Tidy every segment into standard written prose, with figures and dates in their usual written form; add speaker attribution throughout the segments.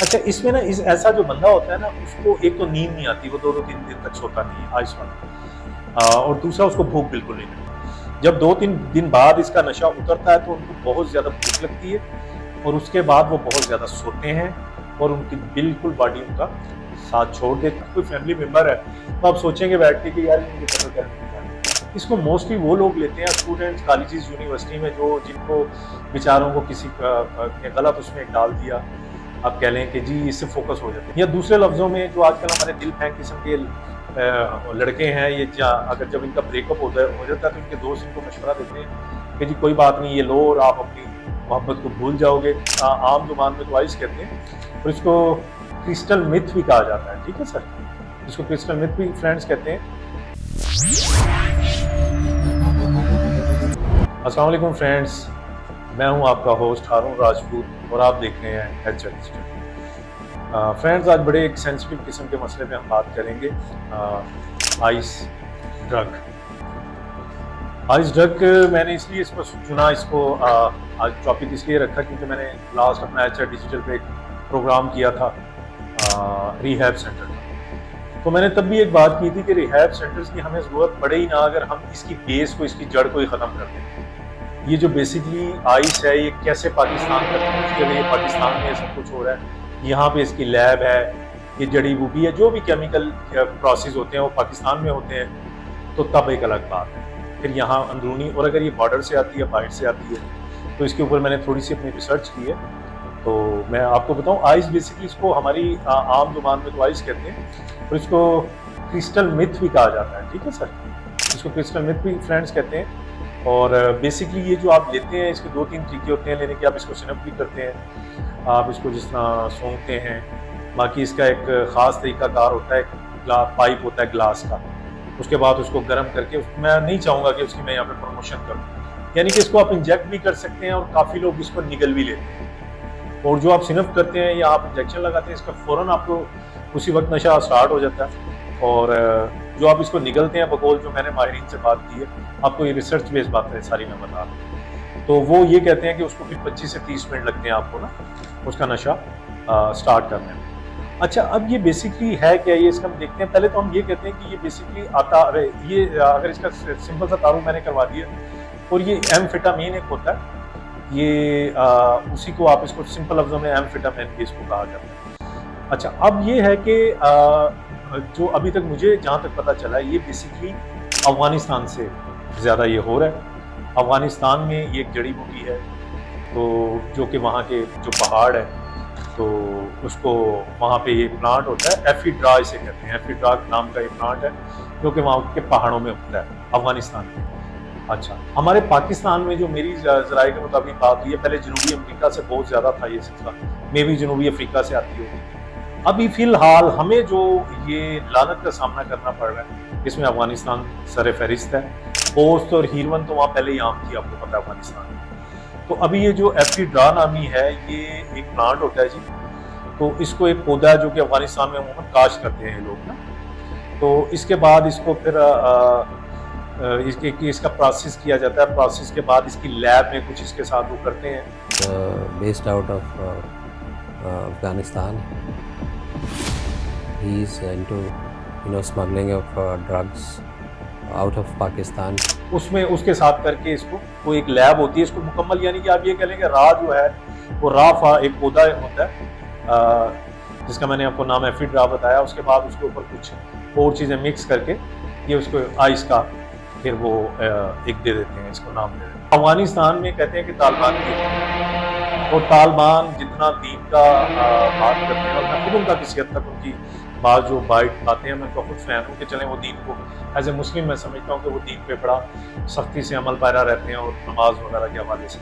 Speaker 1: अच्छा, इसमें ना इस ऐसा जो बंदा होता है ना, उसको एक तो नींद नहीं आती, वो 2-2 3 दिन तक सोता नहीं है, आइस वाला। और दूसरा, उसको भूख बिल्कुल नहीं लगती। जब 2-3 दिन बाद इसका नशा उतरता है तो उनको बहुत ज़्यादा भूख लगती है, और उसके बाद वो बहुत ज़्यादा सोते हैं, और उनकी बिल्कुल बॉडी उनका साथ छोड़ देती है। कोई फैमिली मेम्बर है तो आप सोचेंगे बैठ के कि यार मुझे कत्ल करने की। इसको मोस्टली वो लोग लेते हैं स्टूडेंट्स कॉलेजेस यूनिवर्सिटी में, जो जिनको बेचारों को किसी ने गलत उसमें डाल दिया, आप कह लें कि जी इससे फोकस हो जाते हैं। या दूसरे लफ्ज़ों में, जो आजकल हमारे दिल फेंक किस्म के लड़के हैं, ये अगर जब इनका ब्रेकअप हो जाता है तो इनके दोस्त इनको मशवरा देते हैं कि जी कोई बात नहीं, ये लो और आप अपनी मोहब्बत को भूल जाओगे। आम जुबान में तो आइस कहते हैं, और इसको क्रिस्टल मिथ भी कहा जाता है। ठीक है सर, इसको क्रिस्टल मिथ भी फ्रेंड्स कहते हैं। अस्सलाम वालेकुम फ्रेंड्स, मैं हूं आपका होस्ट हारून राजपूत, और आप देख रहे हैं एच डिजिटल। फ्रेंड्स, आज बड़े एक सेंसिटिव किस्म के मसले पे हम बात करेंगे, आइस ड्रग। आइस ड्रग मैंने इसलिए इसको चुना, इसको आज टॉपिक इसलिए रखा क्योंकि मैंने लास्ट अपना एच डिजिटल पे एक प्रोग्राम किया था रिहैब सेंटर का। तो मैंने तब भी एक बात की थी कि रिहैब सेंटर्स की हमें ज़रूरत पड़े ही ना, अगर हम इसकी बेस को, इसकी जड़ को ही ख़त्म कर दें। ये जो बेसिकली आइस है, ये कैसे पाकिस्तान तक पहुँच गई, ये पाकिस्तान में सब कुछ हो रहा है, यहाँ पे इसकी लैब है, ये जड़ी बूटी है, जो भी केमिकल प्रोसेस होते हैं वो पाकिस्तान में होते हैं, तो तब एक अलग बात है। फिर यहाँ अंदरूनी, और अगर ये बॉर्डर से आती है, बाहर से आती है, तो इसके ऊपर मैंने थोड़ी सी अपनी रिसर्च की है। तो मैं आपको बताऊँ, आइस बेसिकली इसको हमारी आम जुबान में तो आइस कहते हैं, और इसको क्रिस्टल मिथ भी कहा जाता है। ठीक है सर, इसको क्रिस्टल मिथ भी फ्रेंड्स कहते हैं। और बेसिकली ये जो आप लेते हैं, इसके 2-3 तरीके होते हैं लेने के। आप इसको सिनप भी करते हैं, आप इसको जिस तरह सूंघते हैं। बाकी इसका एक ख़ास तरीकाकार होता है, पाइप होता है ग्लास का, उसके बाद उसको गर्म करके, मैं नहीं चाहूँगा कि उसकी मैं यहाँ पे प्रमोशन करूँ, यानी कि इसको आप इंजेक्ट भी कर सकते हैं, और काफ़ी लोग इसको निगल भी लेते हैं। और जो आप सिनप करते हैं या आप इंजेक्शन लगाते हैं, इसका फ़ौरन आपको उसी वक्त नशा स्टार्ट हो जाता है। और जो आप इसको निगलते हैं, बकौल जो मैंने माहिरीन से बात की है, आपको ये रिसर्च बेस्ड बात है सारी, मैं बता दूँ तो वो ये कहते हैं कि उसको फिर 25 से 30 मिनट लगते हैं आपको ना उसका नशा स्टार्ट करने में। अच्छा, अब ये बेसिकली है क्या, ये इसका हम देखते हैं। पहले तो हम ये कहते हैं कि ये बेसिकली ये अगर इसका सिंपल सा तारुफ मैंने करवा दिया, और ये एम्फेटामिन एक होता है, ये उसी को आप इसको सिंपल लफ्ज़ों में एम्फेटामिन भी इसको कहा जाता है। अच्छा, अब ये है कि जो अभी तक मुझे जहाँ तक पता चला है, ये बेसिकली अफ़गानिस्तान से ज़्यादा ये हो रहा है। अफ़गानिस्तान में ये एक जड़ी बूटी है, तो जो कि वहाँ के जो पहाड़ है, तो उसको वहाँ पे ये प्लांट होता है, एफिड्रा इसे कहते हैं। एफिड्रा नाम का ये प्लांट है, जो कि वहाँ के पहाड़ों में उगता है अफ़गानिस्तान में। अच्छा, हमारे पाकिस्तान में जो मेरी ज़राए के मुताबिक बात हुई है, पहले जनूबी अफ्रीका से बहुत ज़्यादा था ये सिलसिला, मे भी जनूबी अफ्रीका से आती होगी। अभी फ़िलहाल हमें जो ये लानत का सामना करना पड़ रहा है, इसमें अफ़गानिस्तान सर फहरिस्त है। पोस्त और हीरवन तो वहाँ पहले ही आम थी, आपको पता है, अफ़गानिस्तान में। तो अभी ये जो एफिड्रा नामी है, ये एक प्लांट होता है जी, तो इसको एक पौधा है जो कि अफ़गानिस्तान में अमूमन काश्त करते हैं ये लोग ना। तो इसके बाद इसको फिर इसका प्रोसेस किया जाता है। प्रोसेस के बाद इसकी लैब में कुछ इसके साथ वो करते हैं।
Speaker 2: Based out of Afghanistan. He is into smuggling of drugs out of Pakistan.
Speaker 1: उसमें उसके साथ करके इसको, वो एक लैब होती है इसको मुकम्मल, यानी कि आप ये कह लें कि रा जो है वो राफा एक पौधा होता है, जिसका मैंने आपको नाम एफिड्रा बताया। उसके बाद उसके ऊपर कुछ और चीज़ें मिक्स करके ये उसको आइस का फिर वो एक दे देते हैं, इसको नाम दे देते हैं। अफगानिस्तान में कहते हैं कि तालिबान की, और तालिबान जितना दीन का बात करते हैं, और मैं खुद उनका किसी हद तक उनकी बात जो बाइट आते हैं, मैं तो खुद फैन हूँ कि चलें वो दीन को एज ए मुस्लिम मैं समझता हूँ कि वो दीन पे बड़ा सख्ती से अमल पैरा रहते हैं, और नमाज वगैरह के हवाले से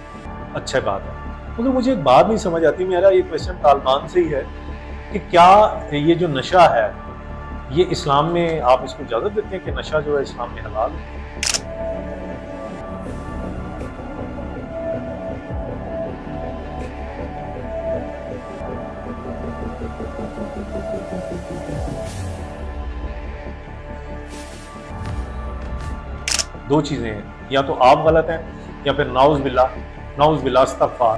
Speaker 1: अच्छा बात है। मगर मुझे एक बात नहीं समझ आती, मेरा ये क्वेश्चन तालिबान से ही है कि क्या ये जो नशा है, ये इस्लाम में आप इसको इजाज़त देते हैं कि नशा जो है इस्लाम में हलाल है? दो चीज़ें हैं, या तो आप गलत हैं, या फिर नाउज़ बिल्लाह अस्तग़फ़ार,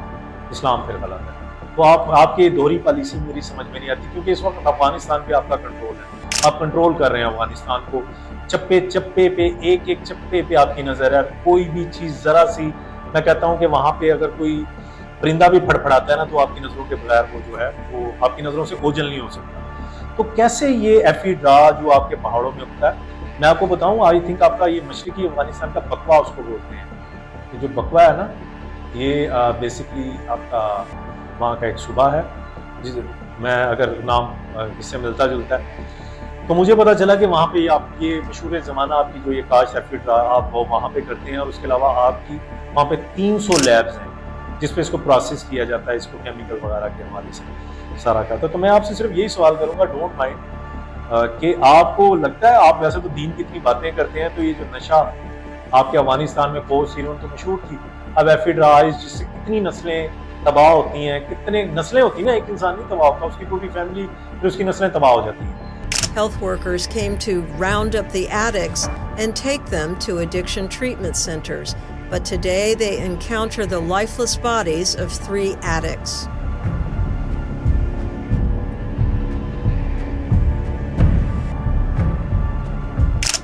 Speaker 1: इस्लाम फिर गलत है। तो आपकी दोहरी पॉलिसी मेरी समझ में नहीं आती, क्योंकि इस वक्त अफगानिस्तान पे आपका कंट्रोल है, आप कंट्रोल कर रहे हैं अफगानिस्तान को, चप्पे चप्पे पे, एक एक चप्पे पे आपकी नजर है। कोई भी चीज जरा सी, मैं कहता हूँ कि वहां पे अगर कोई परिंदा भी फड़फड़ाता है ना, तो आपकी नजरों के बगैर वो जो है वो आपकी नजरों से ओझल नहीं हो सकता। तो कैसे ये एफी ड्रा जो आपके पहाड़ों में उगता है, मैं आपको बताऊं, आई थिंक आपका ये मशरकी अफगानिस्तान का बकवा उसको बोलते हैं। ये जो बकवा है ना, ये बेसिकली आपका वहाँ का एक सूबा है, जिस मैं अगर नाम इससे मिलता जुलता है, तो मुझे पता चला कि वहाँ पे आप ये मशहूर ज़माना आपकी जो ये काश एफी ड्रा आप वो वहाँ पे करते हैं, और उसके अलावा आपकी वहाँ पे 300 लैब्स हैं जिस पे इसको प्रोसेस किया जाता है, इसको केमिकल वगैरह के हवाले से सारा करता है। तो मैं आपसे सिर्फ यही सवाल करूँगा, डोंट माइंड, कि आपको लगता है, आप वैसे तो दीन की इतनी बातें करते हैं, तो ये जो नशा आपके अफगानिस्तान में पोस्ट सीरोन तो मशहूर थी, अब एफी ड्रा जिससे कितनी नस्लें तबाह होती हैं, कितने नस्लें होती हैं ना, एक इंसान नहीं तबाह होता, उसकी पूरी फैमिली फिर उसकी नस्लें तबाह हो जाती हैं।
Speaker 3: Health workers came to round up the addicts and take them to addiction treatment centers. But today they encounter the lifeless bodies of 3 addicts.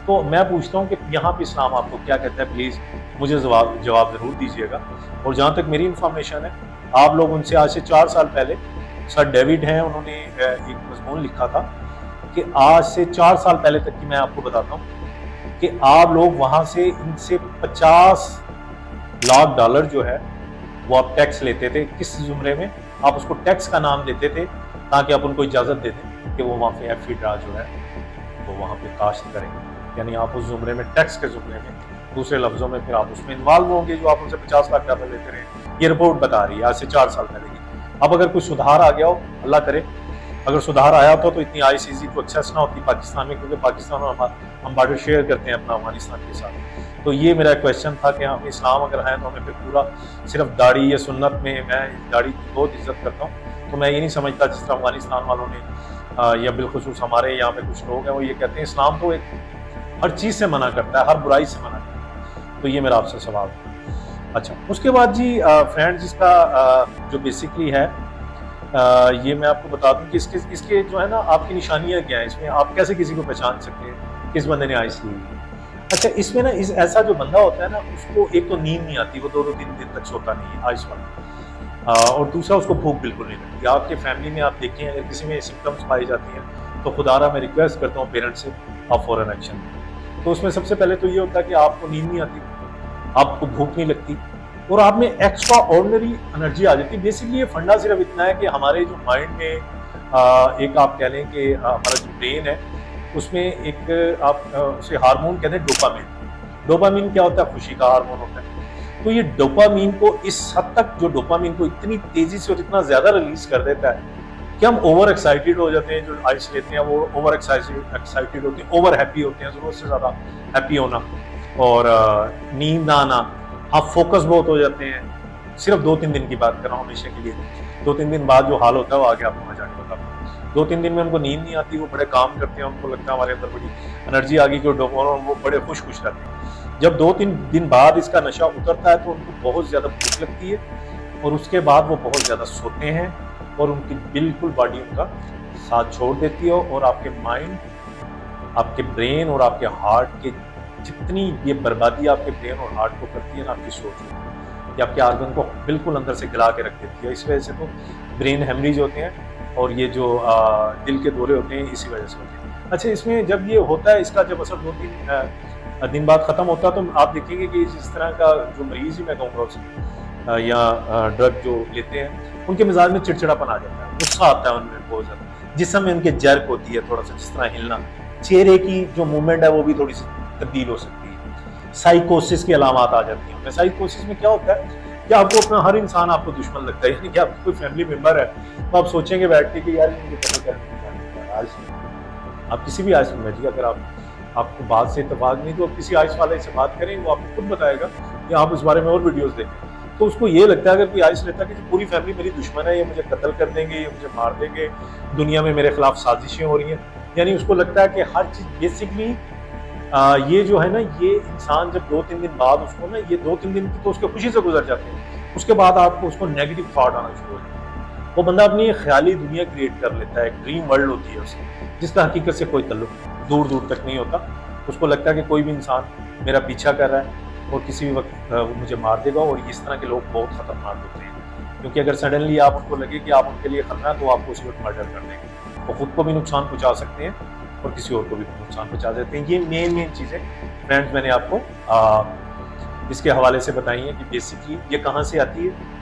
Speaker 1: तो मैं पूछता हूँ कि यहाँ पे इस्लाम आपको क्या कहता है, प्लीज़ मुझे जवाब ज़रूर दीजिएगा। और जहाँ तक मेरी इंफॉर्मेशन है, आप लोग उनसे आज से 4 साल पहले, सर डेविड हैं, उन्होंने एक मजमून लिखा था कि आज से 4 साल पहले तक की मैं आपको बताता हूँ कि आप लोग वहाँ से इनसे 50 लाख डॉलर जो है वो आप टैक्स लेते थे। किस जुमरे में? आप उसको टैक्स का नाम देते थे ताकि आप उनको इजाज़त दे दें कि वो वहाँ पे एफी ड्रा जो है वो वहाँ पे काश्त करें। यानी आप उस जुमरे में, टैक्स के जुमरे में, दूसरे लफ्जों में फिर आप उसमें इन्वॉल्व होंगे जो आप उनसे 50 लाख डॉलर लेते रहे। ये रिपोर्ट बता रही है आज से 4 साल पहले की। अब अगर कोई सुधार आ गया हो, अल्लाह करे, अगर सुधार आया होता तो इतनी आईसीसी को एक्सेस ना होती पाकिस्तान में, क्योंकि पाकिस्तान और हम बॉर्डर शेयर करते हैं अपना अफगानिस्तान के साथ। तो ये मेरा क्वेश्चन था कि हम इस्लाम अगर हैं तो हमें फिर पूरा सिर्फ दाढ़ी या सुन्नत में, मैं दाढ़ी की बहुत इज्जत करता हूँ, तो मैं ये नहीं समझता जिस तरह अफगानिस्तान वालों ने या बिलखुसूस हमारे यहाँ पे कुछ लोग हैं वो ये कहते हैं इस्लाम तो एक हर चीज़ से मना करता है, हर बुराई से मना करता है। तो ये मेरा आपसे सवाल था। अच्छा, उसके बाद जी फ्रेंड, जिसका जो बेसिकली है, ये मैं आपको बता दूं कि इसके जो है ना, आपकी निशानियां क्या हैं, इसमें आप कैसे किसी को पहचान सकते हैं किस बंदे ने आइस ली हुई है। अच्छा, इसमें ना ऐसा जो बंदा होता है ना, उसको एक तो नींद नहीं आती, वो 2-3 दिन तक सोता नहीं है आइस वाला, और दूसरा उसको भूख बिल्कुल नहीं लगती। आपके फैमिली में आप देखें, अगर किसी में सिम्टम्स पाई जाती हैं तो खुदारा मैं रिक्वेस्ट करता हूँ पेरेंट्स से, आप फौरन एक्शन लें। तो उसमें सबसे पहले तो ये होता है कि आपको नींद नहीं आती, आपको भूख नहीं लगती, और आप में एक्स्ट्रा ऑर्डिनरी एनर्जी आ जाती है। बेसिकली ये फंडा सिर्फ इतना है कि हमारे जो माइंड में एक आप कह लें कि हमारा जो ब्रेन है उसमें एक आप उसे हार्मोन कहते हैं डोपामिन। डोपामिन क्या होता है? खुशी का हार्मोन होता है। तो ये डोपामिन को इस हद तक, जो डोपामिन को इतनी तेजी से और इतना ज्यादा रिलीज कर देता है कि हम ओवर एक्साइटेड हो जाते हैं। जो आइस लेते हैं वो ओवर एक्साइटेड होते हैं, ओवर हैप्पी होते हैं, जरूरत से ज्यादा हैप्पी होना, और नींद ना आना, आप फोकस बहुत हो जाते हैं। सिर्फ 2-3 दिन की बात कर रहा हूँ, हमेशा के लिए 2-3 दिन बाद जो हाल होता है वो आगे आपको मजा नहीं बताता। 2-3 दिन में उनको नींद नहीं आती, वो बड़े काम करते हैं, उनको लगता है हमारे अंदर बड़ी एनर्जी आ गई, जो वो बड़े खुश रहते हैं। जब 2-3 दिन बाद इसका नशा उतरता है तो उनको बहुत ज़्यादा भूख लगती है, और उसके बाद वो बहुत ज़्यादा सोते हैं, और उनकी बिल्कुल बॉडी उनका साथ छोड़ देती है। और आपके माइंड, आपके ब्रेन और आपके हार्ट के जितनी ये बर्बादी आपके ब्रेन और हार्ट को करती है ना, आपकी सोच को, ये आपके आर्गन को बिल्कुल अंदर से गिला के रख देती है। इस वजह से तो ब्रेन हेमरेज होते हैं, और ये जो दिल के दौरे होते हैं इसी वजह से होते हैं। अच्छा, इसमें जब ये होता है, इसका जब असर 2-3 दिन बाद ख़त्म होता है, तो आप देखेंगे कि इस तरह का जो मरीज़ ही मैं कहूँगा उसे, या ड्रग जो लेते हैं, उनके मिजाज में चिड़चिड़ापन आ जाता है, गुस्सा आता है उनमें बहुत ज़्यादा, जिसम में उनके जर्क होती है, थोड़ा सा जिस तरह हिलना, चेहरे की जो मूवमेंट है वो भी थोड़ी सी तब्दील हो सकती है। साइकोसिस की अलामत आ जाती हैं। साइकोसिस में क्या होता है कि आपको अपना हर इंसान आपको दुश्मन लगता है, यानी कि आपका कोई फैमिली मेंबर है तो आप सोचेंगे बैठ के कि यार मुझे पता क्या आज आप किसी भी आइस में बैठिए, अगर आपको बात से इत्तेफाक नहीं तो आप किसी आइस वाले से बात करें, वो आपको खुद बताएगा, या आप इस बारे में और वीडियोस देखें, तो उसको ये लगता है अगर कोई आइस लेता है कि पूरी फैमिली मेरी दुश्मन है, ये मुझे कत्ल कर देंगे, ये मुझे मार देंगे, दुनिया में मेरे खिलाफ साजिशें हो रही हैं। यानी उसको लगता है कि हर चीज़ बेसिकली ये जो है ना, ये इंसान जब 2-3 दिन बाद उसको ना, ये 2-3 दिन की तो उसके खुशी से गुजर जाते हैं, उसके बाद आपको उसको नेगेटिव थॉट आना शुरू हो जाता है। वो बंदा अपनी एक ख्याली दुनिया क्रिएट कर लेता है, एक ड्रीम वर्ल्ड होती है उसकी, जिसका हकीकत से कोई ताल्लुक दूर दूर तक नहीं होता। उसको लगता है कि कोई भी इंसान मेरा पीछा कर रहा है और किसी भी वक्त वो मुझे मार देगा, और इस तरह के लोग बहुत ख़तरनाक होते हैं, क्योंकि अगर सडनली आप उनको लगे कि आप उनके लिए खतरा है तो आपको उसी वक्त मर्डर कर देंगे, वो खुद को भी नुकसान पहुँचा सकते हैं और किसी और को भी नुकसान पहुँचा देते हैं। ये मेन चीज़ें फ्रेंड्स मैंने आपको इसके हवाले से बताई हैं कि बेसिकली ये कहाँ से आती है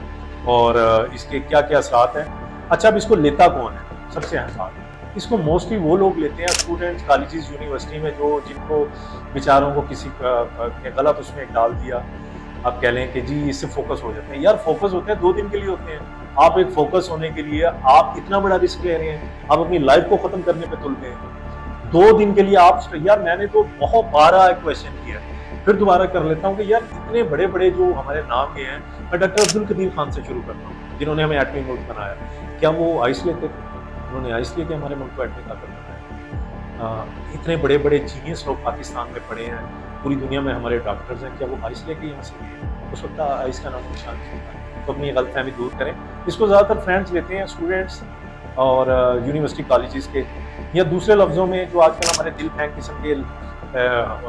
Speaker 1: और इसके क्या क्या असरात हैं। अच्छा, अब इसको लेता कौन है, सबसे अहम बात, इसको मोस्टली वो लोग लेते हैं स्टूडेंट्स कॉलेजेस यूनिवर्सिटी में जो जिनको बेचारों को किसी ने गलत उसमें डाल दिया, आप कह लें कि जी इससे फोकस हो जाते हैं। यार फोकस होते हैं 2 दिन के लिए होते हैं, आप एक फोकस होने के लिए आप इतना बड़ा रिस्क ले रहे हैं, आप अपनी लाइफ को ख़त्म करने पे तुल गए हैं 2 दिन के लिए आप। यार मैंने तो बहुत बार क्वेश्चन किया, फिर दोबारा कर लेता हूँ कि यार इतने बड़े बड़े जो हमारे नाम के हैं, मैं डॉक्टर अब्दुल कदीर खान से शुरू करता हूँ जिन्होंने हमें एटमी मुल्क बनाया। क्या वो आइस लेते थे? उन्होंने आइस लेके हमारे मुल्क को एटमी ताकत बनाया। इतने बड़े बड़े जीनियस लोग पाकिस्तान में पढ़े हैं, पूरी दुनिया में हमारे डॉक्टर्स हैं, क्या वो आइस लेके यहाँ से गए? उस वक्त आइस का नाम निशान नहीं था। तो अपनी गलतफहमी दूर करें। इसको ज़्यादातर फ्रेंड्स लेते हैं स्टूडेंट्स और यूनिवर्सिटी कॉलेजेस के, या दूसरे लफ्ज़ों में जो आजकल हमारे दिल फेंक किस्म के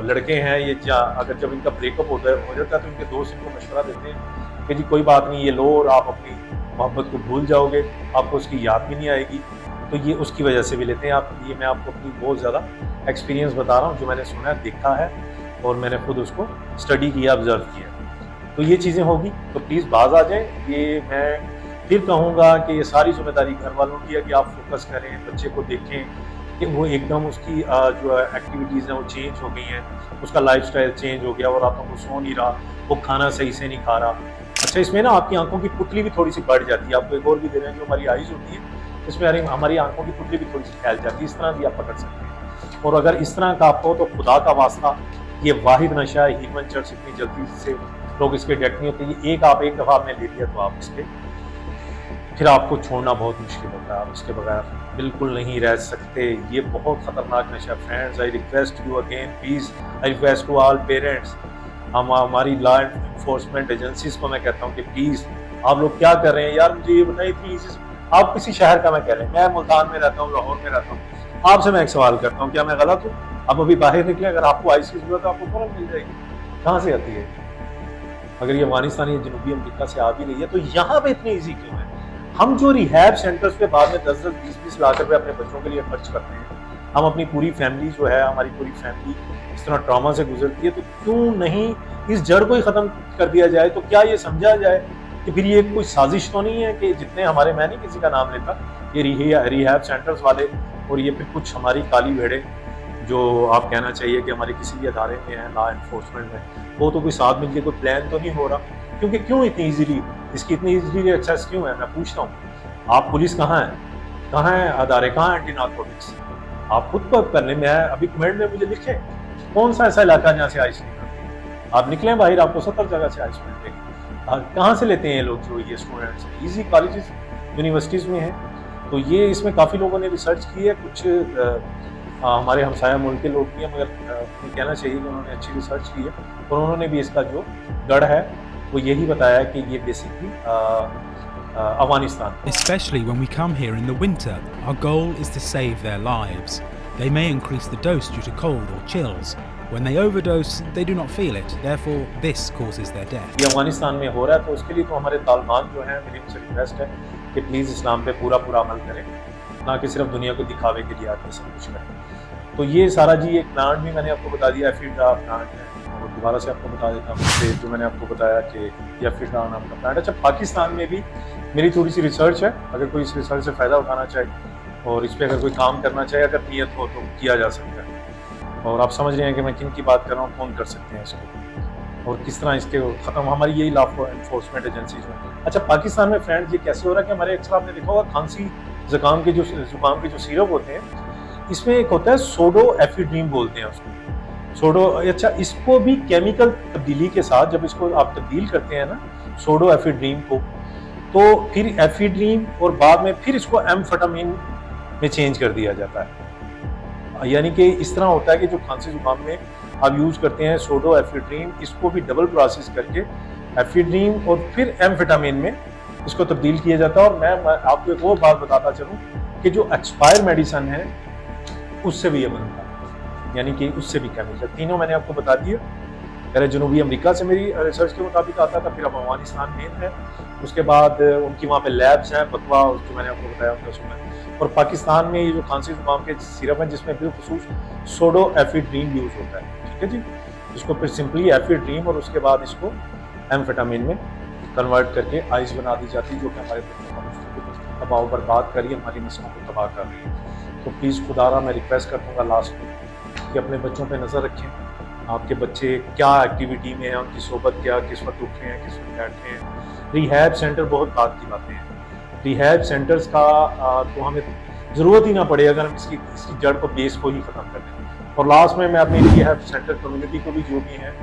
Speaker 1: लड़के हैं, ये अगर जब इनका ब्रेकअप हो जाता है तो इनके दोस्त इनको मशवरा देते हैं कि जी कोई बात नहीं, ये लो और आप अपनी मोहब्बत को भूल जाओगे, आपको उसकी याद भी नहीं आएगी। तो ये उसकी वजह से भी लेते हैं आप। ये मैं आपको अपनी बहुत ज़्यादा एक्सपीरियंस बता रहा हूँ, जो मैंने सुना है, देखा है और मैंने खुद उसको स्टडी किया, ऑब्जर्व किया। तो ये चीज़ें होगी, तो प्लीज़ बाज आ जाएँ। ये मैं फिर कहूँगा कि ये सारी जिम्मेदारी घर वालों की है कि आप फोकस करें, बच्चे को देखें कि वो एकदम उसकी जो एक्टिविटीज़ हैं वो चेंज हो गई हैं, उसका लाइफस्टाइल चेंज हो गया और रातों को सो नहीं रहा, वो खाना सही से नहीं खा रहा। अच्छा, इसमें ना आपकी आंखों की पुतली भी थोड़ी सी बढ़ जाती है। आपको एक और भी दे रहे हैं, जो हमारी आइज़ होती है इसमें हमारी आंखों की पुतली भी थोड़ी सी फैल जाती है, इस तरह भी आप पकड़ सकते हैं। और अगर इस तरह का आपको, तो खुदा का वास्ता, ये वाहिद नशा है, ह्यूमन चर्च, इतनी जल्दी से लोग इसके एडिक्ट नहीं होते। ये एक दफ़ा आपने ले लिया तो आप इसके फिर आपको छोड़ना बहुत मुश्किल होता है, आप इसके बगैर बिल्कुल नहीं रह सकते। ये बहुत ख़तरनाक नशा। Friends, I request you again, please, I request to all parents, हमारी लॉ एनफोर्समेंट एजेंसीज को मैं कहता हूँ कि प्लीज़ आप लोग क्या कर रहे हैं यार, मुझे ये बताइए प्लीज़। आप किसी शहर का, मैं कह रहे हैं, मैं मुल्तान में रहता हूँ, लाहौर में रहता हूँ, आपसे मैं एक सवाल करता हूँ, क्या मैं गलत हूँ? आप अभी बाहर निकले, अगर आपको आइस की जरूरत है आपको फ़ौरन मिल जाएगी। कहाँ से आती है? अगर ये अफगानिस्तान या जनूबी अमेरिका से आ भी रही है तो यहाँ पे इतनी ईजी क्यों है? हम जो रिहैब सेंटर्स पे बाद में 10-10, 20-20 लाख रुपए अपने बच्चों के लिए खर्च करते हैं, हम अपनी पूरी फैमिली जो है, हमारी पूरी फैमिली इस तरह ट्रॉमा से गुजरती है, तो क्यों नहीं इस जड़ को ही ख़त्म कर दिया जाए? तो क्या ये समझा जाए कि फिर ये कोई साजिश तो नहीं है कि जितने हमारे, मैं नहीं किसी का नाम लेता, ये रिहैब सेंटर्स वाले और ये फिर कुछ हमारी काली भेड़े जो आप कहना चाहिए कि हमारे किसी भी अदारे में है, लॉ एनफोर्समेंट में, वो तो कोई साथ मिलकर कोई प्लान तो नहीं हो रहा? क्योंकि क्यों इतनी इजीली, इसकी इतनी इजीली एक्सेस क्यों है? मैं पूछता हूँ, आप पुलिस कहाँ है, कहाँ है अदारे, कहाँ है एंटी नार्कोटिक्स? आप खुद को कर लें। मैं अभी कमेंट में मुझे लिखें कौन सा ऐसा इलाका जहाँ से आइस नहीं करती। आप निकलें बाहर, आपको 70 जगह से आइस मिलेगी। कहाँ से लेते हैं ये लोग, जो ये स्टूडेंट्स हैं? ईजी कॉलेजेस यूनिवर्सिटीज़ में हैं। तो ये इसमें काफ़ी लोगों ने रिसर्च की है, कुछ हमारे हमसाया मुल्क के लोग भी हैं, मगर कहना चाहिए कि उन्होंने अच्छी रिसर्च की है और उन्होंने भी इसका जो गढ़ है वो यही बताया कि ये basically Afghanistan.
Speaker 4: Especially when we come here in the winter, our goal is to save their lives. They may increase the dose due to cold or chills. When they overdose, they do not feel it. Therefore, this causes their death.
Speaker 1: ये अफगानिस्तान में हो रहा है, तो उसके लिए तो हमारे तालिबान जो हैं, मेरी उनसे रिक्वेस्ट है कि प्लीज़ इस्लाम पे पूरा अमल करें, ना कि सिर्फ दुनिया को दिखावे के लिए आके सब कुछ करें। तो ये सारा जी एक प्लांट भी मैंने आपको बता दिया, एफिड्रा प्लांट है, और दोबारा से आपको बता देता हूँ जो मैंने आपको बताया कि ये एफिड्रा नाम का प्लांट। अच्छा, पाकिस्तान में भी मेरी थोड़ी सी रिसर्च है, अगर कोई इस रिसर्च से फ़ायदा उठाना चाहे और इस पर अगर कोई काम करना चाहे, अगर नीयत हो तो किया जा सकता है। और आप समझ रहे हैं कि मैं किन की बात कर रहा हूँ, कौन कर सकते हैं इसको और किस तरह इसके ख़त्म, हमारी यही लॉ एनफोर्समेंट एजेंसी जो है। अच्छा, पाकिस्तान में फ्रेंड्स ये कैसे हो रहा है कि हमारे अक्सर आपने देखा होगा खांसी ज़ुकाम के जो सिरप होते हैं, इसमें एक होता है सोडो एफिड्रीन बोलते हैं उसको, सोडो। अच्छा, इसको भी केमिकल तब्दीली के साथ जब इसको आप तब्दील करते हैं ना, सोडो एफिड्रीन को, तो फिर एफिड्रीन और बाद में फिर इसको एम्फेटामिन में चेंज कर दिया जाता है। यानी कि इस तरह होता है कि जो खांसी जुकाम में आप यूज़ करते हैं सोडो एफिड्रीन, इसको भी डबल प्रोसेस करके एफिड्रीन और फिर एम्फेटामिन में इसको तब्दील किया जाता है। और मैं आपको एक और बात बताता चलूँ कि जो एक्सपायर मेडिसन है उससे भी ये बनता है, यानी कि उससे भी केमिकल। तीनों मैंने आपको बता दिया। पहले जनूबी अमेरिका से मेरी रिसर्च के मुताबिक आता था, फिर अब अफगानिस्तान मेन है, उसके बाद उनकी वहाँ पे लैब्स हैं, बकवा जो मैंने आपको बताया उनका सुना। और पाकिस्तान में ये जो खांसी जुकाम के सिरप हैं जिसमें बिलखुसूस सोडो एफिड्रीन यूज़ होता है, ठीक है जी, इसको फिर सिंपली एफिड्रीन और उसके बाद इसको एम्फेटामिन में कन्वर्ट करके आइस बना दी जाती है, जो कि हमारे बच्चों का दबाव बर्बाद करिए, हमारी नस्लों को तबाह कर रही है। तो प्लीज़ खुदारा मैं रिक्वेस्ट कर दूँगा लास्ट में कि अपने बच्चों पे नज़र रखें। आपके बच्चे क्या एक्टिविटी में हैं, उनकी सोबत क्या, किस वक्त उठ रहे हैं, किस वक्त बैठ रहे हैं। रिहैब सेंटर बहुत बात की बातें हैं। रिहैब सेंटर्स का तो हमें ज़रूरत ही ना पड़े अगर हम इसकी जड़ को, बेस को ही ख़त्म कर दें। और लास्ट में मैं अपनी रिहैब सेंटर कम्युनिटी को भी, जो भी हैं,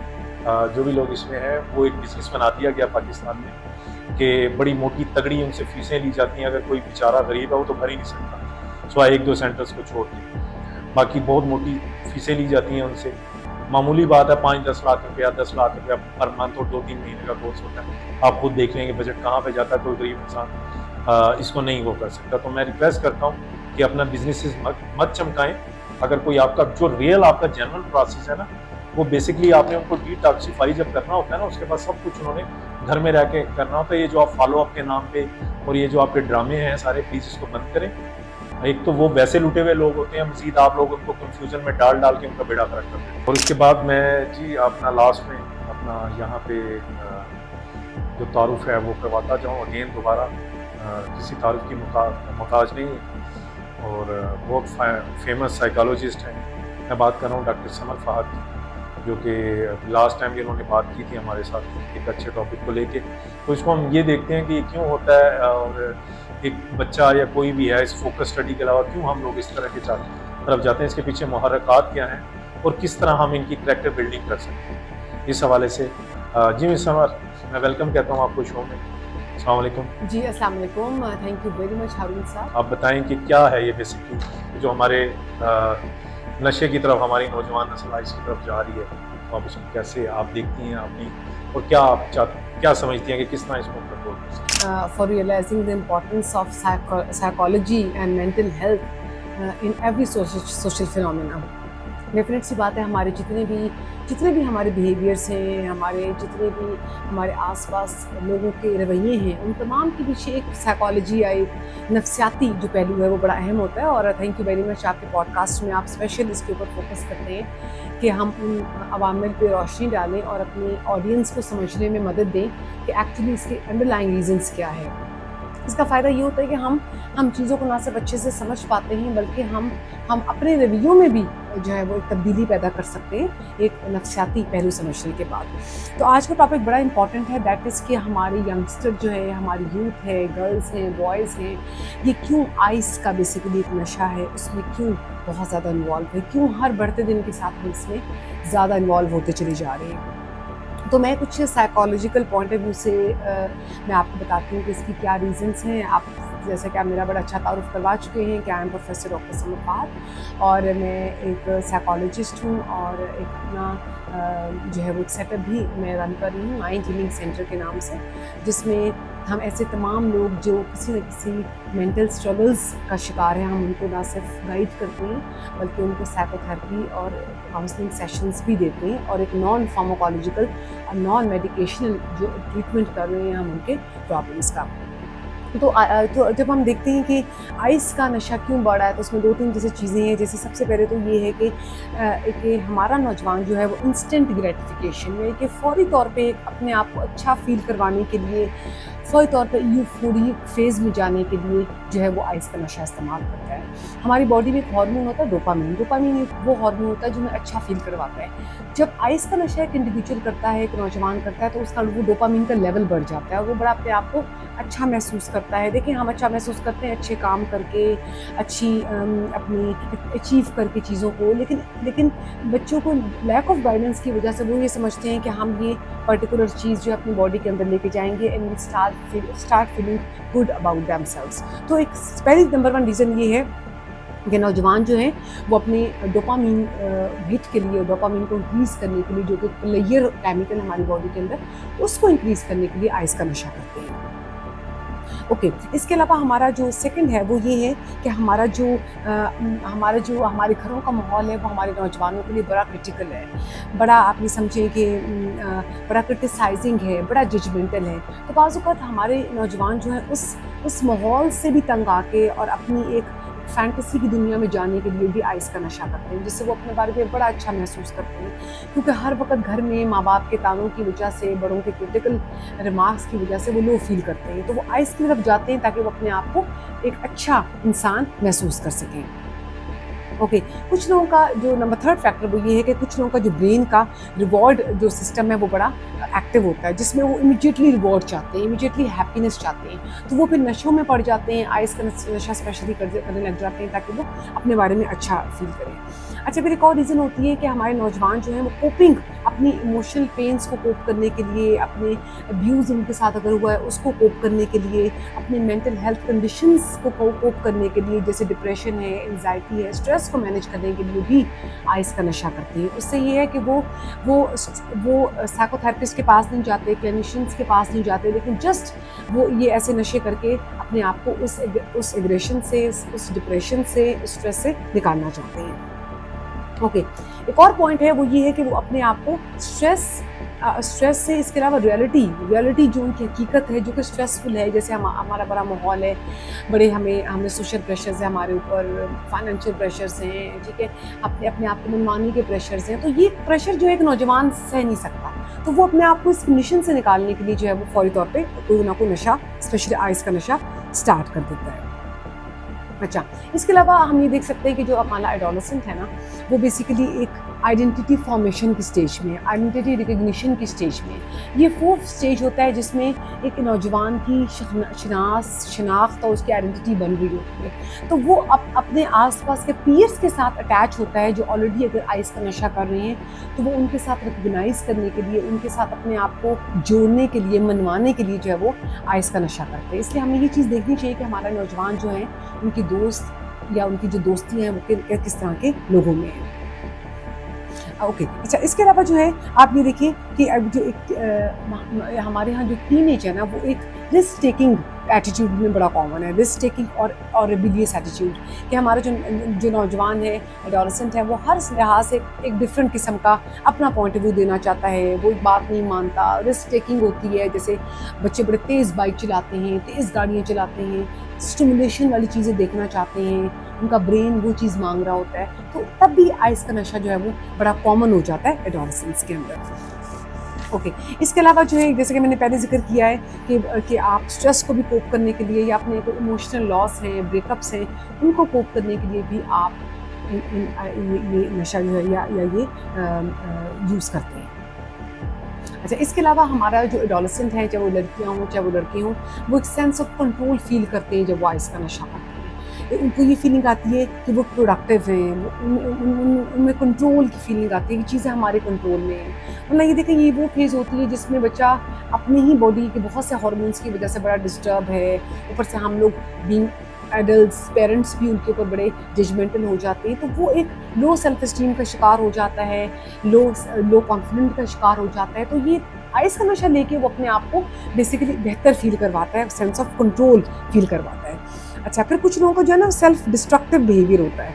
Speaker 1: जो भी लोग इसमें हैं, वो एक बिज़नेस बना दिया गया पाकिस्तान में कि बड़ी मोटी तगड़ी उनसे फीसें ली जाती हैं। अगर कोई बेचारा गरीब है वो तो भर ही नहीं सकता, सिवाय 1-2 सेंटर्स को छोड़ के, बाकी बहुत मोटी फीसें ली जाती हैं उनसे। मामूली बात है, 5-10 लाख रुपया, 10 लाख रुपया पर मंथ और 2-3 महीने का कोर्स होता है। आप खुद देख लेंगे बजट कहाँ पे जाता है, कोई गरीब इंसान इसको नहीं वो कर सकता। तो मैं रिक्वेस्ट करता हूँ कि अपना बिजनेस मत चमकाएं। अगर कोई आपका जो रियल आपका जनरल प्रोसेस है ना, वो बेसिकली आपने उनको डिटॉक्सिफाई जब करना होता है ना, उसके बाद सब कुछ उन्होंने घर में रह के करना होता है। ये जो आप फॉलो अप के नाम पे और ये जो आपके ड्रामे हैं सारे, प्लीज़ इसको बंद करें। एक तो वो वैसे लुटे हुए लोग होते हैं, मजीद आप लोग उनको कंफ्यूजन में डाल के उनका बेड़ा फर्क करते हैं। और उसके बाद मैं जी अपना लास्ट में अपना यहाँ पे जो तारुफ है वो करवाता जाऊँ अगेन दोबारा, किसी तारुफ की मोहताज नहीं है। और बहुत फेमस साइकोलॉजिस्ट हैं, मैं बात कर रहा हूँ डॉक्टर समर फहद की, जो कि लास्ट टाइम भी उन्होंने बात की थी हमारे साथ एक अच्छे टॉपिक को लेके। तो इसको हम ये देखते हैं कि ये क्यों होता है, और एक बच्चा या कोई भी है इस फोकस स्टडी के अलावा क्यों हम लोग इस तरह के तरफ जाते हैं, इसके पीछे मुहर्रकात क्या हैं और किस तरह हम इनकी करैक्टर बिल्डिंग कर सकते हैं। इस हवाले से जी मिस समर, मैं वेलकम कहता हूँ आपको शो में। अस्सलाम वालेकुम।
Speaker 5: जी अस्सलाम वालेकुम, थैंक यू वेरी मच हारून साहब।
Speaker 1: आप बताएं कि क्या है ये बेसिकली जो हमारे नशे की तरफ हमारी नौजवान नस्ल इसकी तरफ जा रही है, तो आप इसको कैसे आप देखती हैं अपनी, और क्या आप क्या समझती हैं कि किस तरह इसको कंट्रोल कर सकते हैं?
Speaker 5: For realizing the importance of psychology and mental health in every social phenomena. Definite सी बात है, हमारे जितने भी हमारे बिहेवियर्स हैं, हमारे जितने भी हमारे आसपास लोगों के रवैये हैं, उन तमाम के पीछे एक साइकोलॉजी या एक नफ्सियाती जो पहलू है वो बड़ा अहम होता है। और थैंक यू वेरी मच, आपके पॉडकास्ट में आप स्पेशल इसके ऊपर फोकस करते हैं कि हम उन अवामिल पे रोशनी डालें और अपनी ऑडियंस को समझने में मदद दें कि एक्चुअली इसके अंडरलाइंग रीजंस क्या है। इसका फ़ायदा ये होता है कि हम चीज़ों को ना सिर्फ अच्छे से समझ पाते हैं, बल्कि हम अपने रवैयों में भी जो है वो एक तब्दीली पैदा कर सकते हैं एक नफ्सियाती पहलू समझने के बाद। तो आज का टॉपिक बड़ा इंपॉर्टेंट है, दैट इज़ कि हमारे यंगस्टर जो है, हमारी यूथ है, गर्ल्स हैं, बॉयज़ हैं, ये क्यों आइस का बेसिकली एक नशा है, उसमें क्यों बहुत ज़्यादा इन्वॉल्व है, क्यों हर बढ़ते दिन के साथ हम इसमें ज़्यादा इन्वॉल्व होते चले जा रहे हैं। तो मैं कुछ साइकोलॉजिकल पॉइंट ऑफ व्यू से मैं आपको बताती हूँ कि इसकी क्या रीजंस हैं। आप जैसे कि आप मेरा बड़ा अच्छा तारुफ करवा चुके हैं कि I am professor doctor Samar Fahad, और मैं एक साइकोलॉजिस्ट हूँ और एक अपना जो है वो एक सेटअप भी मैं रन कर रही हूँ माइंड हीलिंग सेंटर के नाम से, जिसमें हम ऐसे तमाम लोग जो किसी न किसी मेंटल स्ट्रगल्स का शिकार हैं, हम उनको ना सिर्फ गाइड करते हैं बल्कि उनको साइकोथेरेपी और काउंसलिंग सेशंस भी देते हैं, और एक नॉन फार्माकोलॉजिकल और नॉन मेडिकेशनल जो ट्रीटमेंट कर रहे हैं हम उनके प्रॉब्लम्स का। तो जब हम देखते हैं कि आइस का नशा क्यों बढ़ा है, तो उसमें 2-3 जैसे चीज़ें हैं। जैसे सबसे पहले तो ये है कि हमारा नौजवान जो है वो इंस्टेंट ग्रेटिफिकेशन में, कि फौरी तौर पे अपने आप को अच्छा फील करवाने के लिए, फौरी तौर पे यूफोरिक फेज़ में जाने के लिए जो है वो आइस का नशा इस्तेमाल करता है। हमारी बॉडी में एक हार्मोन होता है डोपामिन वो हार्मोन होता है जो हमें अच्छा फील करवाता है। जब आइस का नशा एक इंडिविजुअल करता है, एक नौजवान करता है, तो उसका वो डोपामिन का लेवल बढ़ जाता है और वो बड़ा अपने आप को अच्छा महसूस करता है। देखिए, हम अच्छा महसूस करते हैं अच्छे काम करके, अच्छी अपनी अचीव करके चीज़ों को, लेकिन बच्चों को लैक ऑफ गाइडेंस की वजह से वो ये समझते हैं कि हम ये पर्टिकुलर चीज़ जो अपनी बॉडी के अंदर लेके जाएंगे and start feeling good about themselves. तो एक पहली नंबर 1 रीज़न ये है कि नौजवान जो है वो अपने डोपामिन हिट के लिए, डोपामिन को इंक्रीज़ करने के लिए, जो कि प्लेयर केमिकल हमारी बॉडी के अंदर, उसको इंक्रीज़ करने के लिए आइस का नशा करते हैं। ओके, इसके अलावा हमारा जो सेकंड है वो ये है कि हमारे घरों का माहौल है वो हमारे नौजवानों के लिए बड़ा क्रिटिकल है, बड़ा आप ये समझें कि बड़ा क्रिटिसाइजिंग है, बड़ा जजमेंटल है। तो बाज़ औक़ात हमारे नौजवान जो हैं उस माहौल से भी तंग आके और अपनी एक फैंटेसी की दुनिया में जाने के लिए भी आइस का नशा करते हैं, जिससे वो अपने बारे में बड़ा अच्छा महसूस करते हैं, क्योंकि हर वक्त घर में माँ बाप के तानों की वजह से, बड़ों के क्रिटिकल रिमार्क्स की वजह से वो लो फील करते हैं। तो वो आइस की तरफ जाते हैं ताकि वो अपने आप को एक अच्छा इंसान महसूस कर सकें। ओके, कुछ लोगों का जो नंबर थर्ड फैक्टर वो ये है कि कुछ लोगों का जो ब्रेन का रिवॉर्ड जो सिस्टम है वो बड़ा एक्टिव होता है, जिसमें वो इमीडिएटली रिवॉर्ड चाहते हैं, इमीडिएटली हैप्पीनेस चाहते हैं। तो वो फिर नशों में पड़ जाते हैं, आइस का नशा स्पेशली करने लग जाते हैं ताकि वो अपने बारे में अच्छा फील करें। अच्छा, फिर एक और रीज़न होती है कि हमारे नौजवान जो हैं वो कोपिंग, अपनी इमोशनल पेन्स को कोप करने के लिए, अपने अब्यूज़ उनके साथ अगर हुआ है उसको कोप करने के लिए, अपने मेंटल हेल्थ कंडीशंस को कोप करने के लिए, जैसे डिप्रेशन है, एंजाइटी है, स्ट्रेस को मैनेज करने के लिए भी आइस का नशा करते हैं। उससे ये है कि वो साइकोथेरेपिस्ट के पास नहीं जाते, क्लिनिशियंस के पास नहीं जाते, लेकिन जस्ट वो ये ऐसे नशे करके अपने आप को उस एग्रेशन से, उस डिप्रेशन से, स्ट्रेस से निकालना चाहते हैं। ओके, एक और पॉइंट है वो ये है कि वो अपने आप को स्ट्रेस से, इसके अलावा रियलिटी जो उनकी हकीकत है जो कि स्ट्रेसफुल है, जैसे हमारा बड़ा माहौल है, बड़े हमें सोशल प्रेशर्स है हमारे ऊपर, फाइनेंशियल प्रेशर्स हैं, ठीक है, अपने आप को मनमानी के प्रेशर्स हैं। तो ये प्रेशर जो एक नौजवान सह नहीं सकता, तो वो अपने आप को इस कंडीशन से निकालने के लिए जो है वो फौरी तौर पे कोई ना कोई नशा, स्पेशली आइस का नशा स्टार्ट कर देता है। अच्छा, इसके अलावा हम ये देख सकते हैं कि जो हमारा एडोलेसेंट है ना, वो बेसिकली एक आइडेंटिटी फॉर्मेशन की स्टेज में, आइडेंटिटी रिकग्निशन की स्टेज में, ये फोर्थ स्टेज होता है जिसमें एक नौजवान की शनाख्त और उसकी आइडेंटिटी बन रही होती है। तो वो अपने आसपास के पीयर्स के साथ अटैच होता है जो ऑलरेडी अगर आइस का नशा कर रहे हैं, तो वो उनके साथ रिकग्नाइज करने के लिए, उनके साथ अपने आप को जोड़ने के लिए, मनवाने के लिए जो है वो आइस का नशा करते हैं। इसलिए हमें ये चीज़ देखनी चाहिए कि हमारा नौजवान जो हैं उनकी दोस्त या उनकी जो दोस्ती हैं वो किस तरह के लोगों में हैं। ओके, अच्छा, इसके अलावा जो है आप ये देखिए कि अब जो एक हमारे यहाँ जो टीनेज है ना, वो एक रिस्क टेकिंग एटीट्यूड में बड़ा कॉमन है, रिस्क टेकिंग और रिबिलियस एटीट्यूड, कि हमारा जो नौजवान है, एडोलेसेंट है, वो हर लिहाज से एक डिफरेंट किस्म का अपना पॉइंट ऑफ व्यू देना चाहता है, वो एक बात नहीं मानता, रिस्क टेकिंग होती है, जैसे बच्चे बड़े तेज़ बाइक चलाते हैं, तेज़ गाड़ियाँ चलाते हैं, स्टिमुलेशन वाली चीज़ें देखना चाहते हैं, उनका ब्रेन वो चीज़ मांग रहा होता है, तो तब भी आइस का नशा जो है वो बड़ा कॉमन हो जाता है एडोलेसेंस के अंदर। ओके, इसके अलावा जो है जैसे कि मैंने पहले जिक्र किया है कि आप स्ट्रेस को भी कोप करने के लिए या अपने कोई इमोशनल लॉस हैं, ब्रेकअप्स हैं, उनको कोप करने के लिए भी आप ये नशा जो है या ये यूज़ करते हैं। अच्छा, इसके अलावा हमारा जो एडोलेसेंट है, चाहे वो लड़कियाँ हों चाहे वो लड़के हों, वो एक सेंस ऑफ कंट्रोल फील करते हैं जब वो आइस का नशा करते हैं। उनको ये फीलिंग आती है कि वो प्रोडक्टिव हैं, उनमें कंट्रोल की फीलिंग आती है कि चीज़ें हमारे कंट्रोल में हैं। मतलब ये देखें, ये वो फेज़ होती है जिसमें बच्चा अपनी ही बॉडी के बहुत से हार्मोन्स की वजह से बड़ा डिस्टर्ब है, ऊपर से हम लोग बीइंग एडल्ट्स, पेरेंट्स भी उनके ऊपर बड़े जजमेंटल हो जाते हैं, तो वो एक लो सेल्फ एस्टीम का शिकार हो जाता है, लो कॉन्फिडेंट का शिकार हो जाता है। तो ये आइस का नशा लेके वो अपने आप को बेसिकली बेहतर फील करवाता है, सेंस ऑफ कंट्रोल फील करवाता है। अच्छा, फिर कुछ लोगों को जो है ना सेल्फ डिस्ट्रक्टिव बिहेवियर होता है,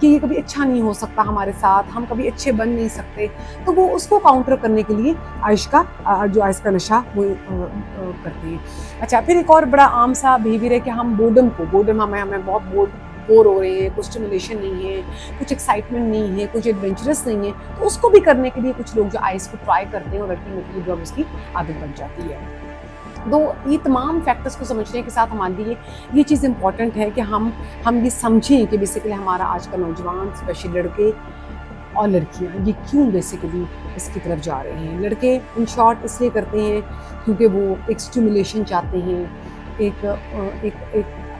Speaker 5: कि ये कभी अच्छा नहीं हो सकता हमारे साथ, हम कभी अच्छे बन नहीं सकते, तो वो उसको काउंटर करने के लिए आइस का नशा वो करते हैं। अच्छा, फिर एक और बड़ा आम सा बिहेवियर है कि हम बोर्डम हमें बहुत बोर हो रहे हैं, कुछ स्टिमुलेशन नहीं है, कुछ एक्साइटमेंट नहीं है, कुछ एडवेंचरस नहीं है, तो उसको भी करने के लिए कुछ लोग जो आइस को ट्राई करते हैं और अल्टीमेटली ड्रग उसकी आदत बन जाती है। तो ये तमाम फैक्टर्स को समझने के साथ हमारे लिए ये चीज़ इम्पॉर्टेंट है कि हम ये समझें कि बेसिकली हमारा आज का नौजवान, स्पेशली लड़के और लड़कियां, ये क्यों बेसिकली इसकी तरफ जा रहे हैं। लड़के इन शॉर्ट इसलिए करते हैं क्योंकि वो एक स्टिमुलेशन चाहते हैं, एक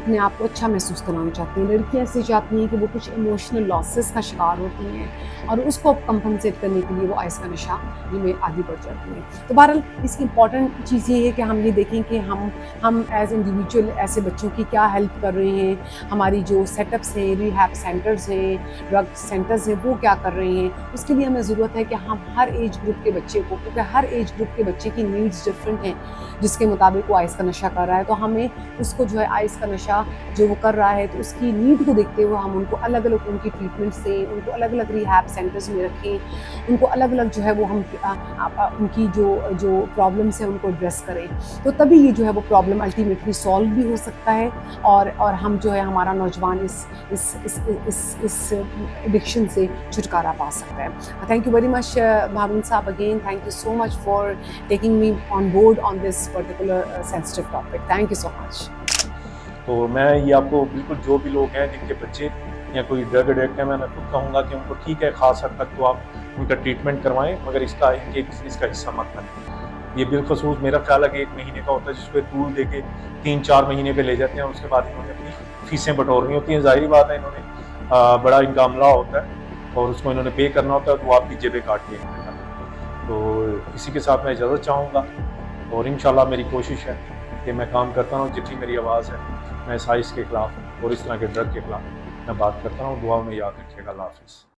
Speaker 5: अपने आप को अच्छा महसूस कराना चाहती हैं, लड़कियां ऐसे चाहती हैं कि वो कुछ इमोशनल लॉसेस का शिकार होती हैं और उसको कंपनसेट करने के लिए वो आइस का नशा में आदी बढ़ जाती हैं। तो बहरहाल इसकी इम्पॉर्टेंट चीज़ ये है कि हम ये देखें कि हम एज इंडिविजुअल ऐसे बच्चों की क्या हेल्प कर रहे हैं, हमारी जो सेटअप्स हैं, रिहैब सेंटर्स हैं, ड्रग सेंटर्स हैं, वो क्या कर रहे हैं। उसके लिए हमें ज़रूरत है कि हम हर एज ग्रुप के बच्चे को, क्योंकि हर एज ग्रुप के बच्चे की नीड्स डिफरेंट हैं, जिसके मुताबिक वो आइस का नशा कर रहा है, तो हमें उसको जो है आइस का नशा जो वो कर रहा है तो उसकी नीड को देखते हुए हम उनको अलग अलग उनकी ट्रीटमेंट से, उनको अलग अलग रिहैब सेंटर्स में रखें, उनको अलग अलग जो है वो हम उनकी जो प्रॉब्लम्स हैं उनको एड्रेस करें। तो तभी ये जो है वो प्रॉब्लम अल्टीमेटली सॉल्व भी हो सकता है और हम जो है हमारा नौजवान इस एडिक्शन से छुटकारा पा सकता है। थैंक यू वेरी मच भारून साहब, again thank you so much for taking me on board on this particular sensitive topic. Thank you so much.
Speaker 1: तो मैं ये आपको बिल्कुल जो भी लोग हैं जिनके बच्चे या कोई ड्रग एडिक्ट है, मैं खुद कहूँगा कि उनको ठीक है खास हद तक तो आप उनका ट्रीटमेंट करवाएं, मगर इनके बिजनेस का हिस्सा मत बनें। ये बिलखसूस मेरा ख्याल है कि 1 महीने का होता है जिसको टूल दे के 3-4 महीने पे ले जाते हैं, उसके बाद इन्होंने अपनी फीसें बटोरनी होती हैं। जाहिर बात है इन्होंने बड़ा इनका अमला होता है और उसको इन्होंने पे करना होता है, तो आपकी जेबें काट के। तो इसी के साथ मैं इजाज़त चाहूँगा और इंशाल्लाह मेरी कोशिश है कि मैं काम करता हूँ, जितनी मेरी आवाज़ है मैं इस आइस के ख़िलाफ़ और इस तरह के ड्रग के ख़िलाफ़ मैं बात करता हूँ। दुआ में याद रखिएगा। अल्लाह हाफ़िज़।